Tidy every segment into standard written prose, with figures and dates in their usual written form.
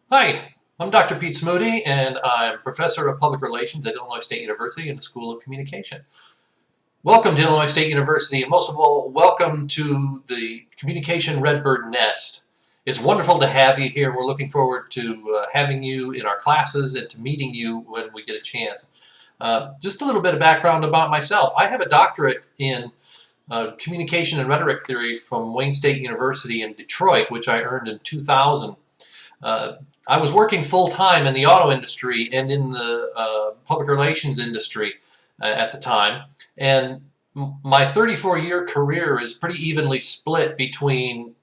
Hi, I'm Dr. Pete Smudde, and I'm Professor of Public Relations at Illinois State University in the School of Communication. Welcome to Illinois State University, and most of all, welcome to the Communication Redbird Nest. It's wonderful to have you here. We're looking forward to having you in our classes and to meeting you when we get a chance. Just a little bit of background about myself. I have a doctorate in communication and rhetoric theory from Wayne State University in Detroit, which I earned in 2000. I was working full-time in the auto industry and in the public relations industry at the time, and my 34-year career is pretty evenly split between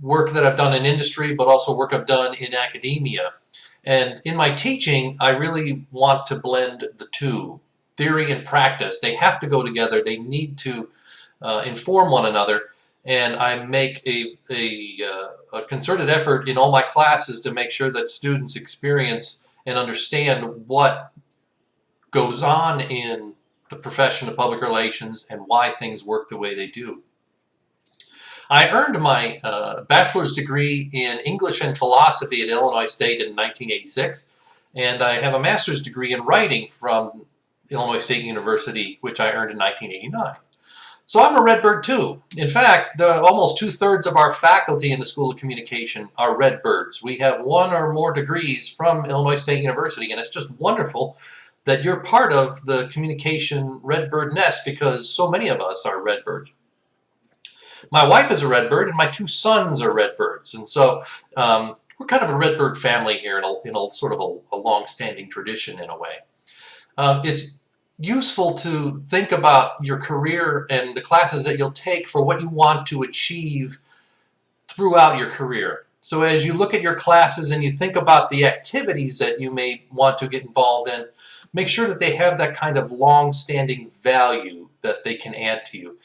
work that I've done in industry, but also work I've done in academia. And in my teaching, I really want to blend the two, theory and practice. They have to go together. They need to inform one another. And I make a concerted effort in all my classes to make sure that students experience and understand what goes on in the profession of public relations and why things work the way they do. I earned my bachelor's degree in English and philosophy at Illinois State in 1986, and I have a master's degree in writing from Illinois State University, which I earned in 1989. So I'm a Redbird too. In fact, almost 2/3 of our faculty in the School of Communication are Redbirds. We have one or more degrees from Illinois State University, and it's just wonderful that you're part of the Communication Redbird Nest because so many of us are Redbirds. My wife is a Redbird, and my two sons are Redbirds, and so we're kind of a Redbird family here in a sort of a long-standing tradition in a way. It's useful to think about your career and the classes that you'll take for what you want to achieve throughout your career. So as you look at your classes and you think about the activities that you may want to get involved in, make sure that they have that kind of long-standing value that they can add to you.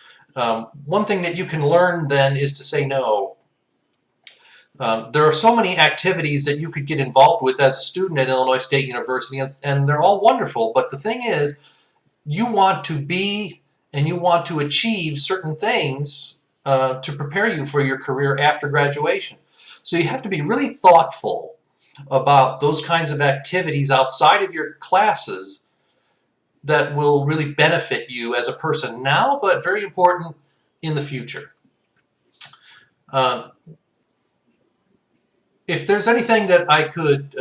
One thing that you can learn then is to say no. There are so many activities that you could get involved with as a student at Illinois State University, and they're all wonderful, but the thing is, you want to be and you want to achieve certain things to prepare you for your career after graduation. So you have to be really thoughtful about those kinds of activities outside of your classes that will really benefit you as a person now, but very important in the future. If there's anything that I could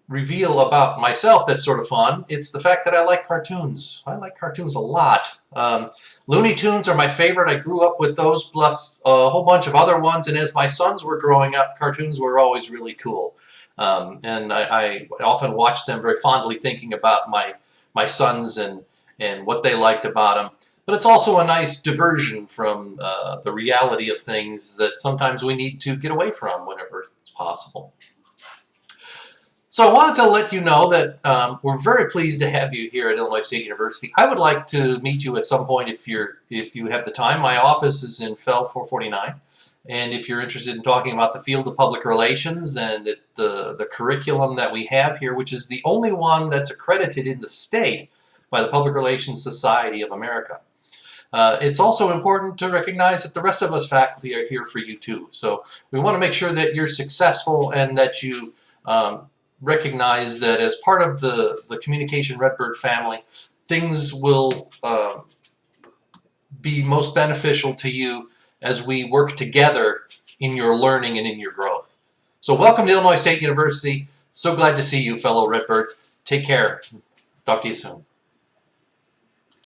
reveal about myself that's sort of fun, it's the fact that I like cartoons. I like cartoons a lot. Looney Tunes are my favorite. I grew up with those plus a whole bunch of other ones, and as my sons were growing up, cartoons were always really cool. And I often watched them very fondly, thinking about my sons and what they liked about them. But it's also a nice diversion from the reality of things that sometimes we need to get away from whenever it's possible. So I wanted to let you know that we're very pleased to have you here at Illinois State University. I would like to meet you at some point if you have the time. My office is in FEL 449. And if you're interested in talking about the field of public relations and the curriculum that we have here, which is the only one that's accredited in the state by the Public Relations Society of America. It's also important to recognize that the rest of us faculty are here for you too. So we want to make sure that you're successful and that you recognize that as part of the Communication Redbird family, things will be most beneficial to you as we work together in your learning and in your growth. So welcome to Illinois State University. So glad to see you, fellow Redbirds. Take care. Talk to you soon.